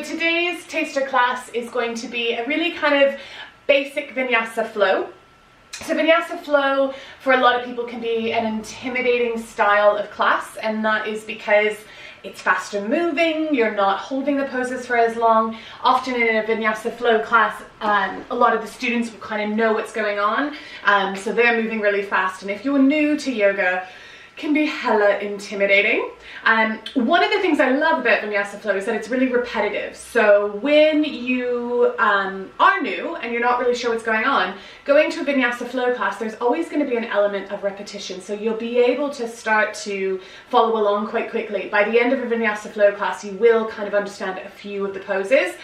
Today's taster class is going to be a really kind of basic vinyasa flow. So vinyasa flow for a lot of people can be an intimidating style of class, and that is because it's faster moving, you're not holding the poses for as long. Often in a vinyasa flow class, a lot of the students will kind of know what's going on, so they're moving really fast, and if you're new to yoga, can be hella intimidating. One of the things I love about Vinyasa flow is that it's really repetitive. So when you are new and you're not really sure what's going on, going to a Vinyasa flow class, there's always going to be an element of repetition. So you'll be able to start to follow along quite quickly. By the end of a Vinyasa flow class, you will kind of understand a few of the poses.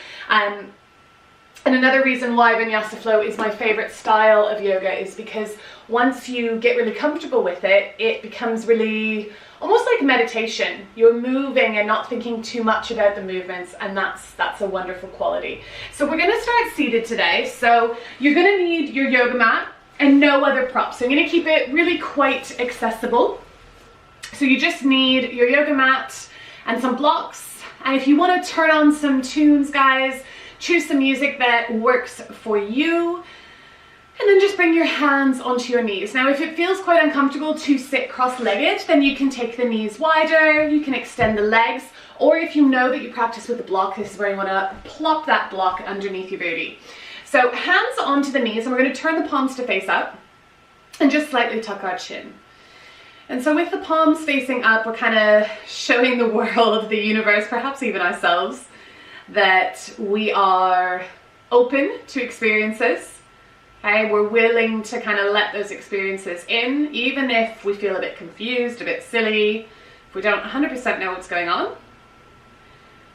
And another reason why Vinyasa flow is my favorite style of yoga is because once you get really comfortable with it, it becomes really almost like meditation. You're moving and not thinking too much about the movements, and that's a wonderful quality. So we're going to start seated today. So you're going to need your yoga mat and no other props. So I'm going to keep it really quite accessible. So you just need your yoga mat and some blocks. And if you want to turn on some tunes, guys, choose some music that works for you, and then just bring your hands onto your knees. Now, if it feels quite uncomfortable to sit cross-legged, then you can take the knees wider, you can extend the legs, or if you know that you practice with a block, this is where you want to plop that block underneath your booty. So hands onto the knees, and we're going to turn the palms to face up and just slightly tuck our chin. And so with the palms facing up, we're kind of showing the world, the universe, perhaps even ourselves, that we are open to experiences. Okay, we're willing to kind of let those experiences in, even if we feel a bit confused, a bit silly, if we don't 100% know what's going on.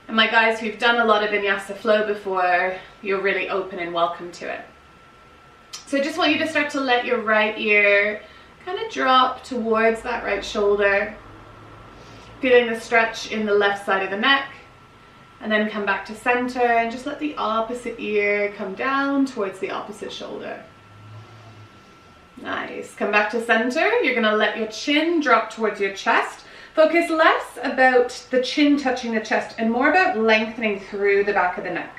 And my guys who've done a lot of Vinyasa flow before, you're really open and welcome to it. So I just want you to start to let your right ear kind of drop towards that right shoulder, feeling the stretch in the left side of the neck. And then come back to center and just let the opposite ear come down towards the opposite shoulder. Nice. Come back to center. You're going to let your chin drop towards your chest. Focus less about the chin touching the chest and more about lengthening through the back of the neck.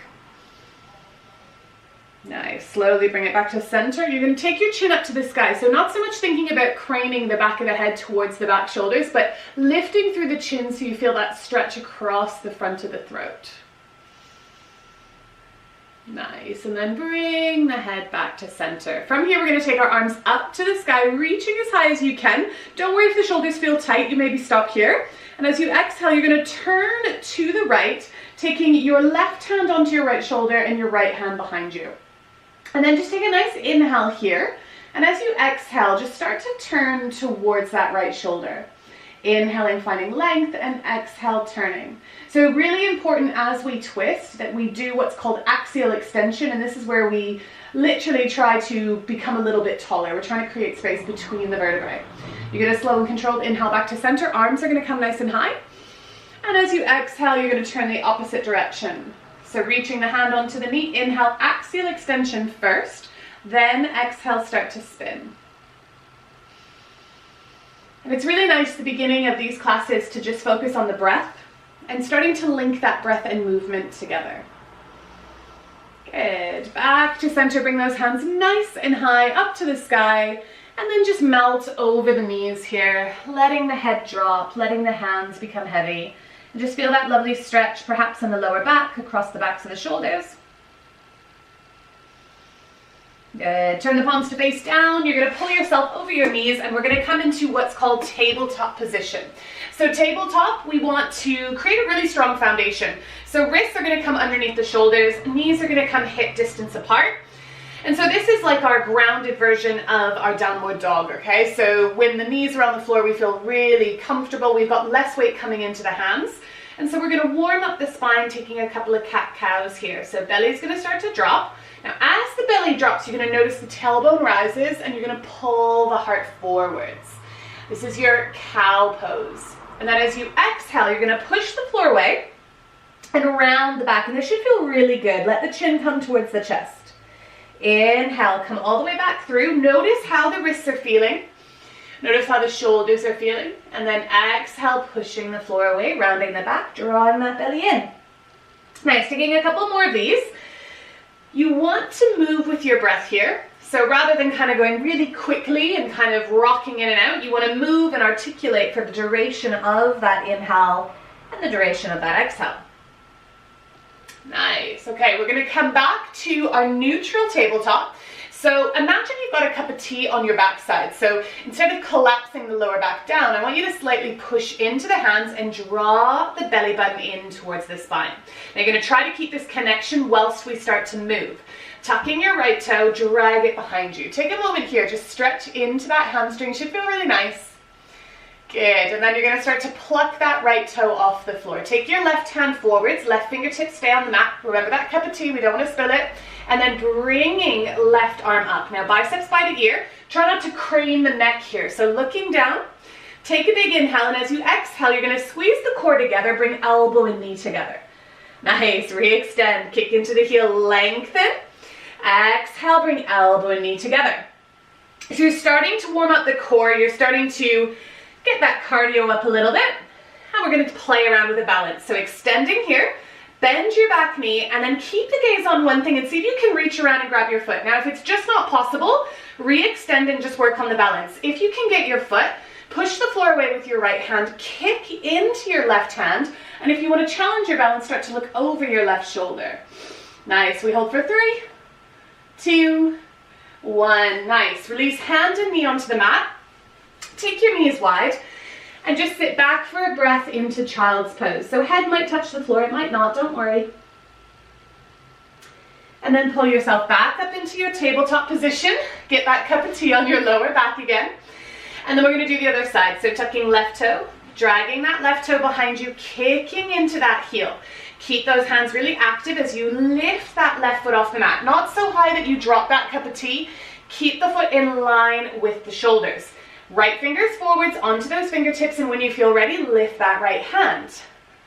Nice. Slowly bring it back to center. You're going to take your chin up to the sky. So not so much thinking about craning the back of the head towards the back shoulders, but lifting through the chin so you feel that stretch across the front of the throat. Nice. And then bring the head back to center. From here, we're going to take our arms up to the sky, reaching as high as you can. Don't worry if the shoulders feel tight. You maybe stop here. And as you exhale, you're going to turn to the right, taking your left hand onto your right shoulder and your right hand behind you. And then just take a nice inhale here. And as you exhale, just start to turn towards that right shoulder. Inhaling, finding length, and exhale, turning. So really important as we twist that we do what's called axial extension. And this is where we literally try to become a little bit taller. We're trying to create space between the vertebrae. You're going to slow and controlled inhale back to center. Arms are going to come nice and high. And as you exhale, you're going to turn the opposite direction. So reaching the hand onto the knee, inhale, axial extension first, then exhale, start to spin. And it's really nice at the beginning of these classes to just focus on the breath and starting to link that breath and movement together. Good. Back to center, bring those hands nice and high up to the sky, and then just melt over the knees here, letting the head drop, letting the hands become heavy. And just feel that lovely stretch, perhaps in the lower back, across the backs of the shoulders. Good. Turn the palms to face down. You're going to pull yourself over your knees, and we're going to come into what's called tabletop position. So tabletop, we want to create a really strong foundation. So wrists are going to come underneath the shoulders, knees are going to come hip distance apart. And so this is like our grounded version of our downward dog, okay? So when the knees are on the floor, we feel really comfortable. We've got less weight coming into the hands. And so we're going to warm up the spine, taking a couple of cat-cows here. So belly's going to start to drop. Now, as the belly drops, you're going to notice the tailbone rises, and you're going to pull the heart forwards. This is your cow pose. And then as you exhale, you're going to push the floor away and around the back. And this should feel really good. Let the chin come towards the chest. Inhale, come all the way back through. Notice how the wrists are feeling. Notice how the shoulders are feeling. And then exhale, pushing the floor away, rounding the back, drawing that belly in. Nice, taking a couple more of these. You want to move with your breath here. So rather than kind of going really quickly and kind of rocking in and out, you want to move and articulate for the duration of that inhale and the duration of that exhale. Nice. Okay, we're going to come back to our neutral tabletop. So imagine you've got a cup of tea on your backside. So instead of collapsing the lower back down, I want you to slightly push into the hands and draw the belly button in towards the spine. Now you're going to try to keep this connection whilst we start to move. Tuck in your right toe, drag it behind you. Take a moment here, just stretch into that hamstring. Should feel really nice. Good, and then you're going to start to pluck that right toe off the floor. Take your left hand forwards, left fingertips stay on the mat. Remember that cup of tea, we don't want to spill it. And then bringing left arm up. Now biceps by the ear. Try not to crane the neck here. So looking down, take a big inhale, and as you exhale, you're going to squeeze the core together, bring elbow and knee together. Nice, re-extend, kick into the heel, lengthen. Exhale, bring elbow and knee together. So you're starting to warm up the core, you're starting to get that cardio up a little bit, and we're going to play around with the balance. So extending here, bend your back knee, and then keep the gaze on one thing and see if you can reach around and grab your foot. Now if it's just not possible, re-extend and just work on the balance. If you can get your foot, push the floor away with your right hand, kick into your left hand, and if you want to challenge your balance, start to look over your left shoulder. Nice, we hold for 3, 2, 1, nice. Release hand and knee onto the mat. Take your knees wide and just sit back for a breath into child's pose. So head might touch the floor, it might not, don't worry. And then pull yourself back up into your tabletop position. Get that cup of tea on your lower back again. And then we're going to do the other side. So tucking left toe, dragging that left toe behind you, kicking into that heel. Keep those hands really active as you lift that left foot off the mat. Not so high that you drop that cup of tea. Keep the foot in line with the shoulders. Right fingers forwards onto those fingertips, and when you feel ready, lift that right hand.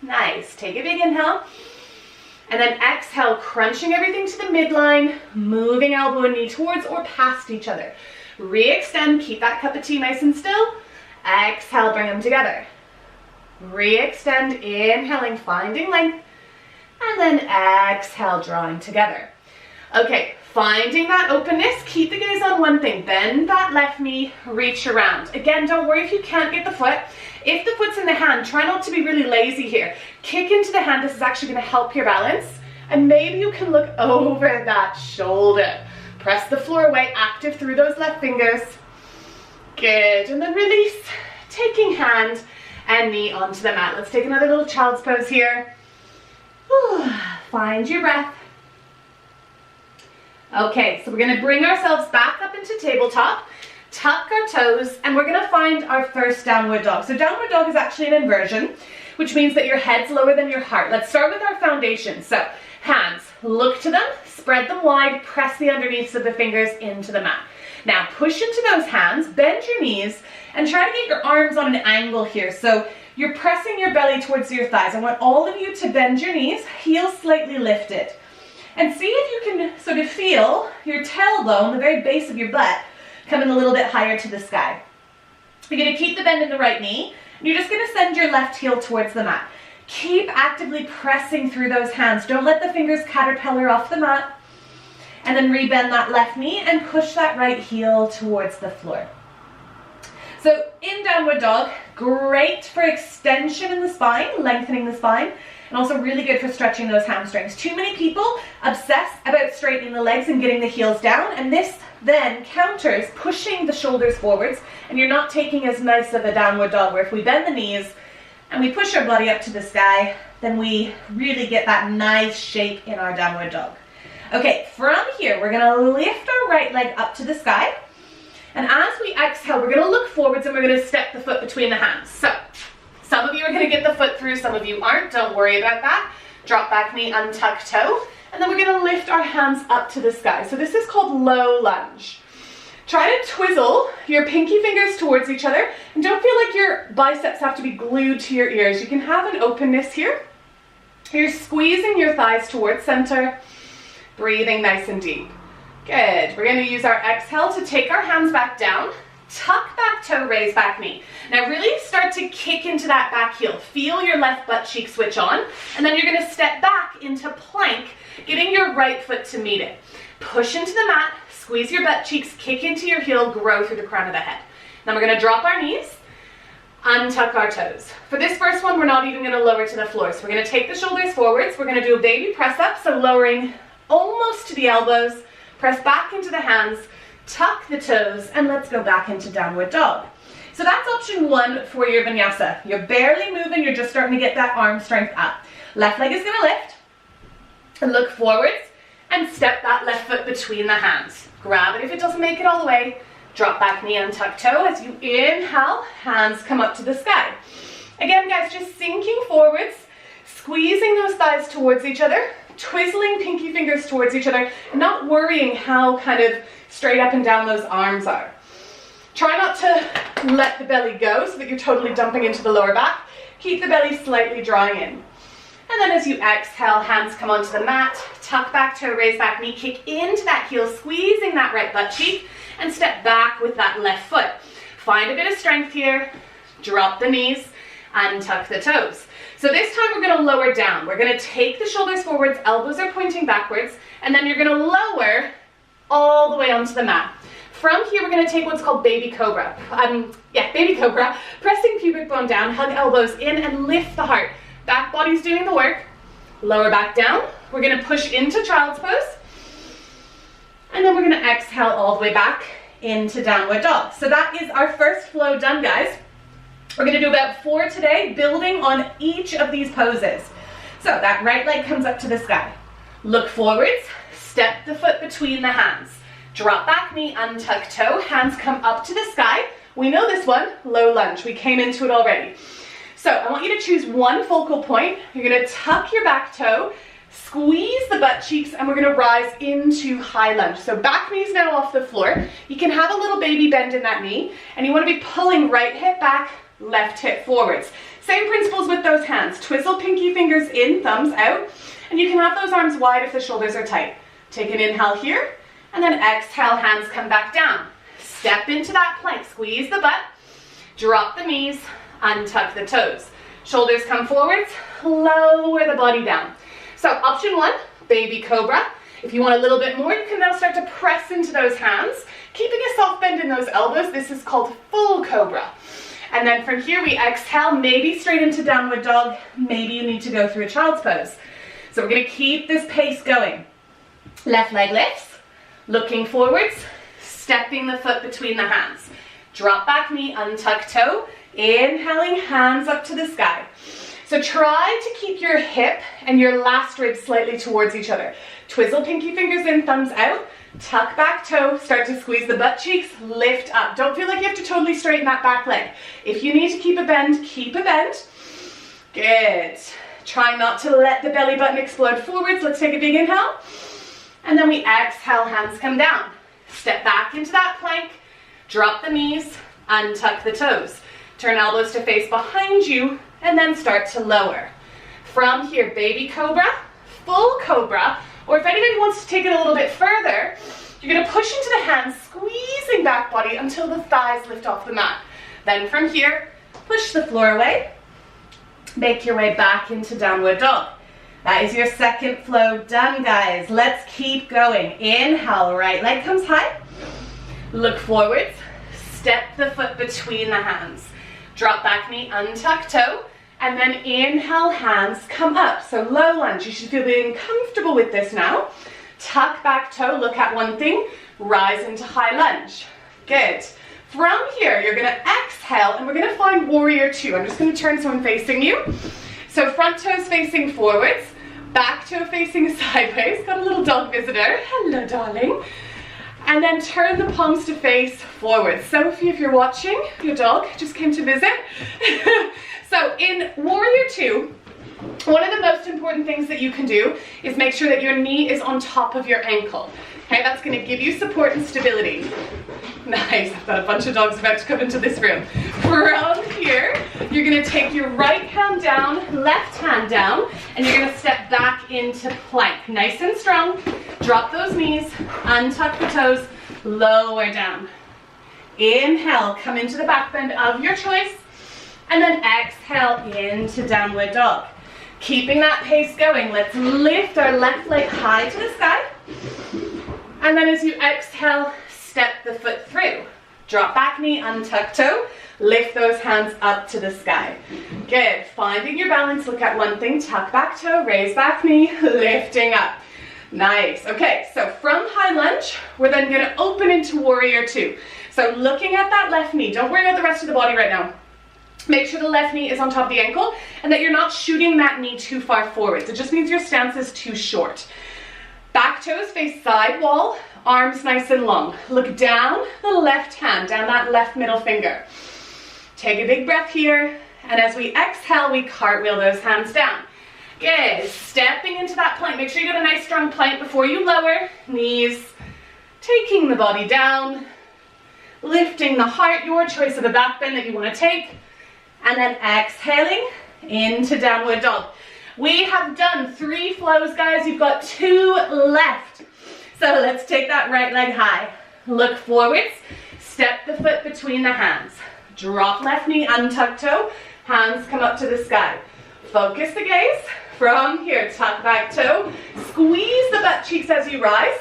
Nice. Take a big inhale. And then exhale, crunching everything to the midline, moving elbow and knee towards or past each other. Re-extend, keep that cup of tea nice and still. Exhale, bring them together. Re-extend, inhaling, finding length. And then exhale, drawing together. Okay, finding that openness, keep the gaze on one thing. Bend that left knee, reach around. Again, don't worry if you can't get the foot. If the foot's in the hand, try not to be really lazy here. Kick into the hand, this is actually going to help your balance. And maybe you can look over that shoulder. Press the floor away, active through those left fingers. Good, and then release, taking hand and knee onto the mat. Let's take another little child's pose here. Find your breath. Okay, so we're going to bring ourselves back up into tabletop, tuck our toes, and we're going to find our first downward dog. So downward dog is actually an inversion, which means that your head's lower than your heart. Let's start with our foundation. So hands, look to them, spread them wide, press the underneaths of the fingers into the mat. Now push into those hands, bend your knees, and try to get your arms on an angle here. So you're pressing your belly towards your thighs. I want all of you to bend your knees, heels slightly lifted. And see if you can sort of feel your tailbone, the very base of your butt, coming a little bit higher to the sky. You're going to keep the bend in the right knee, and you're just going to send your left heel towards the mat. Keep actively pressing through those hands. Don't let the fingers caterpillar off the mat. And then rebend that left knee and push that right heel towards the floor. So in downward dog, great for extension in the spine, lengthening the spine, and also really good for stretching those hamstrings. Too many people obsess about straightening the legs and getting the heels down, and this then counters pushing the shoulders forwards, and you're not taking as nice of a downward dog, where if we bend the knees and we push our body up to the sky, then we really get that nice shape in our downward dog. Okay, from here, we're gonna lift our right leg up to the sky, and as we exhale, we're gonna look forwards and we're gonna step the foot between the hands. So, some of you are going to get the foot through, some of you aren't. Don't worry about that. Drop back knee, untuck toe. And then we're going to lift our hands up to the sky. So this is called low lunge. Try to twizzle your pinky fingers towards each other. And don't feel like your biceps have to be glued to your ears. You can have an openness here. You're squeezing your thighs towards center. Breathing nice and deep. Good. We're going to use our exhale to take our hands back down. tuck back toe, raise back knee. Now really start to kick into that back heel. Feel your left butt cheek switch on, and then you're gonna step back into plank, getting your right foot to meet it. Push into the mat, squeeze your butt cheeks, kick into your heel, grow through the crown of the head. Now we're gonna drop our knees, untuck our toes. For this first one, we're not even gonna lower to the floor. So we're gonna take the shoulders forwards. We're gonna do a baby press up, so lowering almost to the elbows, press back into the hands, tuck the toes, and let's go back into downward dog. So that's option one for your vinyasa. You're barely moving, you're just starting to get that arm strength up. Left leg is gonna lift, and look forwards, and step that left foot between the hands. Grab it if it doesn't make it all the way. Drop back knee and tuck toe. As you inhale, hands come up to the sky. Again, guys, just sinking forwards, squeezing those thighs towards each other, twizzling pinky fingers towards each other, not worrying how kind of straight up and down those arms are. Try not to let the belly go so that you're totally dumping into the lower back. Keep the belly slightly drawing in. And then as you exhale, hands come onto the mat, tuck back toe, raise back knee, kick into that heel, squeezing that right butt cheek, and step back with that left foot. Find a bit of strength here, drop the knees, and tuck the toes. So this time we're gonna lower down. We're gonna take the shoulders forwards, elbows are pointing backwards, and then you're gonna lower all the way onto the mat. From here, we're gonna take what's called baby cobra. Baby cobra, pressing pubic bone down, hug elbows in, and lift the heart. Back body's doing the work. Lower back down. We're gonna push into child's pose. And then we're gonna exhale all the way back into downward dog. So that is our first flow done, guys. We're gonna do about 4 today, building on each of these poses. So that right leg comes up to the sky. Look forwards, step the foot between the hands. Drop back knee, untuck toe, hands come up to the sky. We know this one, low lunge. We came into it already. So I want you to choose one focal point. You're gonna tuck your back toe, squeeze the butt cheeks, and we're gonna rise into high lunge. So back knee's now off the floor. You can have a little baby bend in that knee, and you wanna be pulling right hip back, left hip forwards. Same principles with those hands. Twizzle pinky fingers in, thumbs out, and you can have those arms wide if the shoulders are tight. Take an inhale here, and then exhale, hands come back down. Step into that plank, squeeze the butt, drop the knees, untuck the toes. Shoulders come forwards, lower the body down. So option one, baby cobra. If you want a little bit more, you can now start to press into those hands, keeping a soft bend in those elbows. This is called full cobra. And then from here, we exhale, maybe straight into downward dog. Maybe you need to go through a child's pose. So we're gonna keep this pace going. Left leg lifts, looking forwards, stepping the foot between the hands. Drop back knee, untuck toe, inhaling, hands up to the sky. So try to keep your hip and your last rib slightly towards each other. Twizzle pinky fingers in, thumbs out, tuck back toe, start to squeeze the butt cheeks, lift up. Don't feel like you have to totally straighten that back leg. If you need to keep a bend, keep a bend. Good. Try not to let the belly button explode forwards. Let's take a big inhale. And then we exhale, hands come down. Step back into that plank, drop the knees, untuck the toes. Turn elbows to face behind you, and then start to lower. From here, baby cobra, full cobra, or if anybody wants to take it a little bit further, you're gonna push into the hands, squeezing back body until the thighs lift off the mat. Then from here, push the floor away, make your way back into downward dog. That is your second flow done, guys. Let's keep going. Inhale, right leg comes high. Look forwards, step the foot between the hands. Drop back knee, untuck toe, and then inhale, hands come up. So low lunge, you should feel being comfortable with this now. Tuck back toe, look at one thing, rise into high lunge. Good. From here, you're gonna exhale, and we're gonna find warrior two. I'm just gonna turn so I'm facing you. So front toes facing forwards, back toe facing sideways. Got a little dog visitor. Hello, darling. And then turn the palms to face forward. Sophie, if you're watching, your dog just came to visit. So in warrior two, one of the most important things that you can do is make sure that your knee is on top of your ankle. Okay, that's gonna give you support and stability. Nice, I've got a bunch of dogs about to come into this room. From here, you're gonna take your right hand down, left hand down, and you're gonna step back into plank. Nice and strong. Drop those knees, untuck the toes, lower down. Inhale, come into the back bend of your choice, and then exhale into downward dog. Keeping that pace going, let's lift our left leg high to the sky. And then as you exhale, step the foot through. Drop back knee, untuck toe. Lift those hands up to the sky. Good. Finding your balance, look at one thing. Tuck back toe, raise back knee, lifting up. Nice. Okay, so from high lunge, we're then going to open into warrior two. So looking at that left knee, don't worry about the rest of the body right now. Make sure the left knee is on top of the ankle and that you're not shooting that knee too far forwards. It just means your stance is too short. Back toes face side wall, arms nice and long. Look down the left hand, down that left middle finger. Take a big breath here, and as we exhale, we cartwheel those hands down. Good. Stepping into that plank. Make sure you get a nice strong plank before you lower. Knees, taking the body down, lifting the heart, your choice of a back bend that you want to take, and then exhaling into downward dog. We have done 3 flows, guys. You've got 2 left. So let's take that right leg high. Look forwards. Step the foot between the hands. Drop left knee, untuck toe. Hands come up to the sky. Focus the gaze. From here, tuck back toe. Squeeze the butt cheeks as you rise.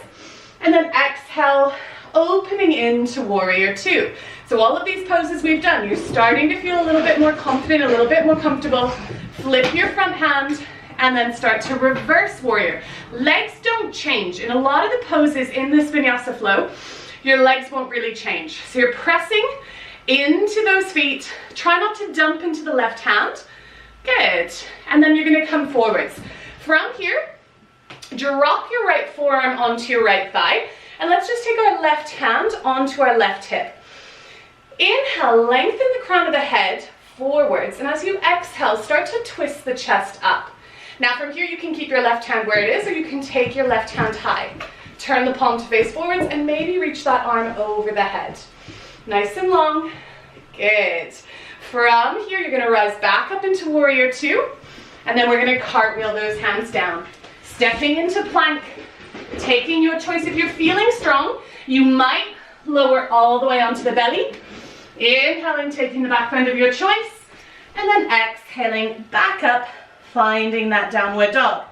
And then exhale, opening into warrior two. So all of these poses we've done, you're starting to feel a little bit more confident, a little bit more comfortable. Flip your front hand and then start to reverse warrior. Legs don't change. In a lot of the poses in this vinyasa flow, your legs won't really change. So you're pressing into those feet. Try not to dump into the left hand. Good. And then you're going to come forwards. From here, drop your right forearm onto your right thigh. And let's just take our left hand onto our left hip. Inhale, lengthen the crown of the head forwards. And as you exhale, start to twist the chest up. Now from here, you can keep your left hand where it is, or you can take your left hand high. Turn the palm to face forwards and maybe reach that arm over the head. Nice and long. Good. From here, you're going to rise back up into warrior two, and then we're going to cartwheel those hands down. Stepping into plank, taking your choice. If you're feeling strong, you might lower all the way onto the belly. Inhaling, taking the back bend of your choice, and then exhaling back up, finding that downward dog.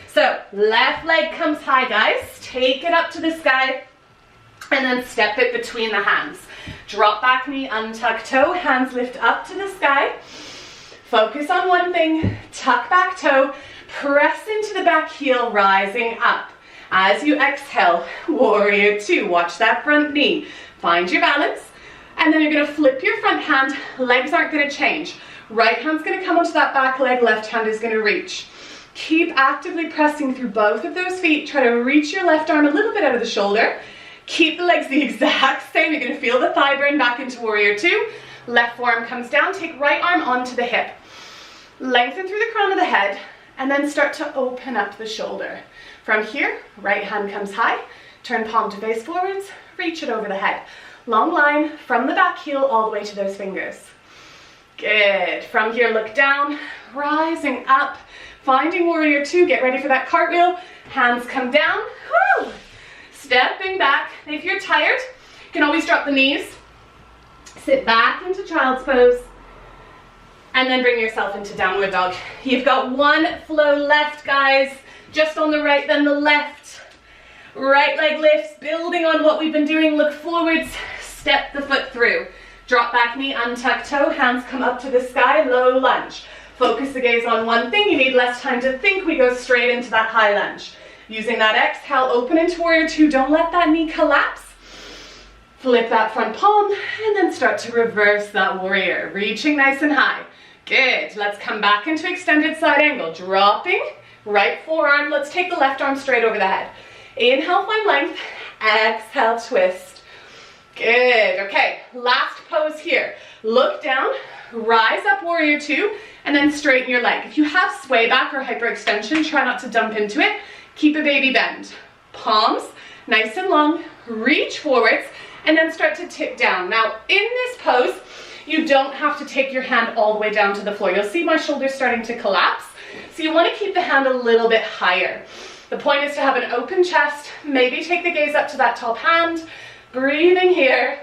So left leg comes high, guys. Take it up to the sky, and then step it between the hands. Drop back knee, untuck toe, hands lift up to the sky. Focus on one thing, tuck back toe, press into the back heel, rising up. As you exhale, warrior two, watch that front knee. Find your balance, and then you're gonna flip your front hand. Legs aren't gonna change. Right hand's gonna come onto that back leg, left hand is gonna reach. Keep actively pressing through both of those feet. Try to reach your left arm a little bit out of the shoulder. Keep the legs the exact same. You're gonna feel the thigh burn back into warrior two. Left forearm comes down, take right arm onto the hip. Lengthen through the crown of the head, and then start to open up the shoulder. From here, right hand comes high, turn palm to face forwards, reach it over the head. Long line from the back heel all the way to those fingers. Good. From here, look down, rising up, finding warrior two. Get ready for that cartwheel. Hands come down. Woo! Stepping back. If you're tired, you can always drop the knees. Sit back into child's pose. And then bring yourself into downward dog. You've got one flow left, guys. Just on the right, then the left. Right leg lifts, building on what we've been doing. Look forwards, step the foot through. Drop back knee, untuck toe, hands come up to the sky, low lunge. Focus the gaze on one thing. You need less time to think. We go straight into that high lunge. Using that exhale, open into warrior two. Don't let that knee collapse. Flip that front palm, and then start to reverse that warrior. Reaching nice and high. Good. Let's come back into extended side angle. Dropping. Right forearm, let's take the left arm straight over the head. Inhale, find length. Exhale, twist. Good. Okay, last pose here. Look down, rise up warrior two, and then straighten your leg. If you have sway back or hyperextension, try not to dump into it. Keep a baby bend. Palms, nice and long, reach forwards, and then start to tip down. Now, in this pose, you don't have to take your hand all the way down to the floor. You'll see my shoulders starting to collapse. So you want to keep the hand a little bit higher. The point is to have an open chest. Maybe take the gaze up to that top hand. Breathing here.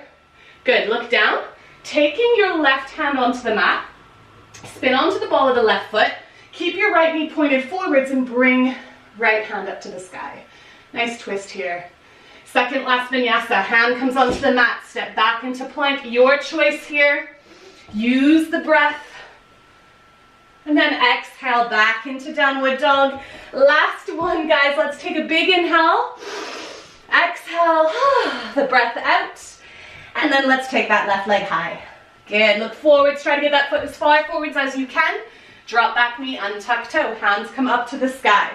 Good, look down. Taking your left hand onto the mat, spin onto the ball of the left foot, keep your right knee pointed forwards and bring right hand up to the sky. Nice twist here. Second last vinyasa, hand comes onto the mat, step back into plank, your choice here. Use the breath. And then exhale back into downward dog. Last one, guys, let's take a big inhale. Exhale, the breath out. And then let's take that left leg high. Good, look forwards, try to get that foot as far forwards as you can. Drop back knee, untuck toe, hands come up to the sky.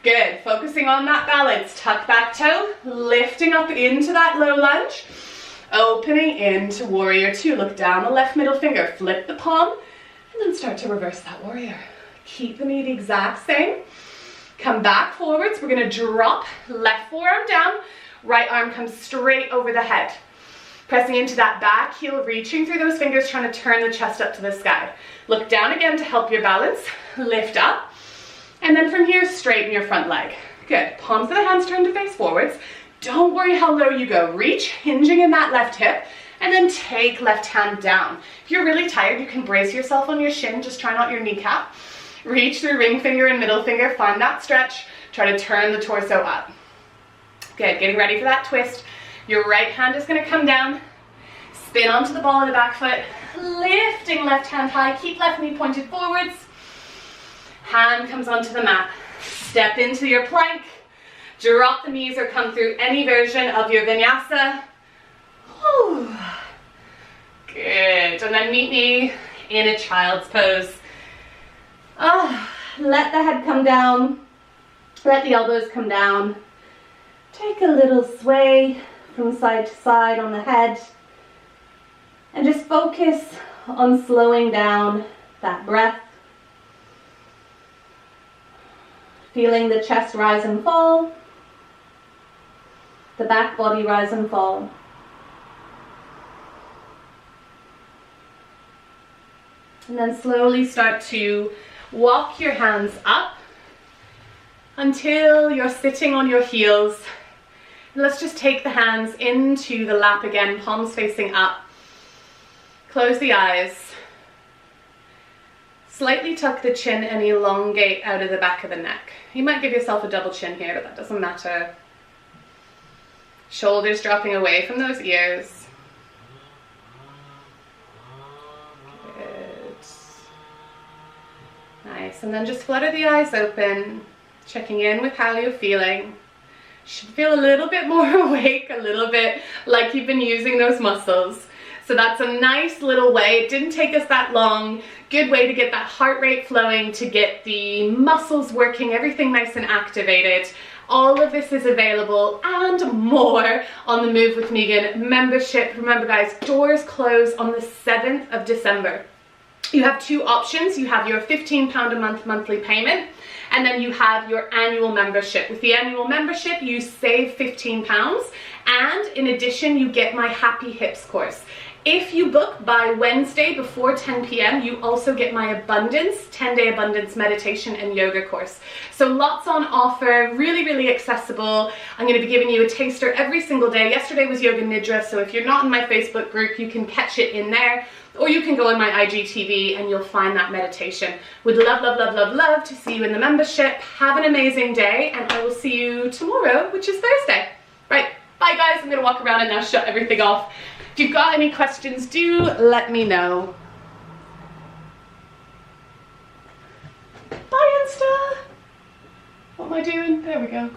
Good, focusing on that balance. Tuck back toe, lifting up into that low lunge. Opening into warrior two. Look down the left middle finger, flip the palm, and then start to reverse that warrior. Keep the knee the exact same. Come back forwards. We're gonna drop left forearm down, right arm comes straight over the head. Pressing into that back heel, reaching through those fingers, trying to turn the chest up to the sky. Look down again to help your balance. Lift up. And then from here, straighten your front leg. Good. Palms of the hands turn to face forwards. Don't worry how low you go. Reach, hinging in that left hip, and then take left hand down. If you're really tired, you can brace yourself on your shin. Just try not your kneecap. Reach through ring finger and middle finger. Find that stretch. Try to turn the torso up. Good. Getting ready for that twist. Your right hand is going to come down. Spin onto the ball of the back foot. Lifting left hand high. Keep left knee pointed forwards. Hand comes onto the mat. Step into your plank. Drop the knees or come through any version of your vinyasa. Whew. Good. And then meet me in a child's pose. Let the head come down. Let the elbows come down. Take a little sway from side to side on the head. And just focus on slowing down that breath. Feeling the chest rise and fall. The back body rise and fall. And then slowly start to walk your hands up until you're sitting on your heels. And let's just take the hands into the lap again, palms facing up. Close the eyes. Slightly tuck the chin and elongate out of the back of the neck. You might give yourself a double chin here, but that doesn't matter. Shoulders dropping away from those ears. Good. Nice. And then just flutter the eyes open, checking in with how you're feeling. Should feel a little bit more awake, a little bit like you've been using those muscles. So that's a nice little way. It didn't take us that long. Good way to get that heart rate flowing, to get the muscles working, everything nice and activated. All of this is available and more on the Move with Megan membership. Remember guys, doors close on the 7th of December. You have two options. You have your £15 a month monthly payment, and then you have your annual membership. With the annual membership, you save £15, and in addition, you get my Happy Hips course. If you book by Wednesday before 10 p.m., you also get my Abundance, 10-day Abundance meditation and yoga course. So lots on offer, really, really accessible. I'm going to be giving you a taster every single day. Yesterday was Yoga Nidra, so if you're not in my Facebook group, you can catch it in there. Or you can go on my IGTV and you'll find that meditation. Would love, love, love, love, love to see you in the membership. Have an amazing day, and I will see you tomorrow, which is Thursday. Right, bye guys. I'm going to walk around and now shut everything off. If you've got any questions, do let me know. Bye, Insta. What am I doing? There we go.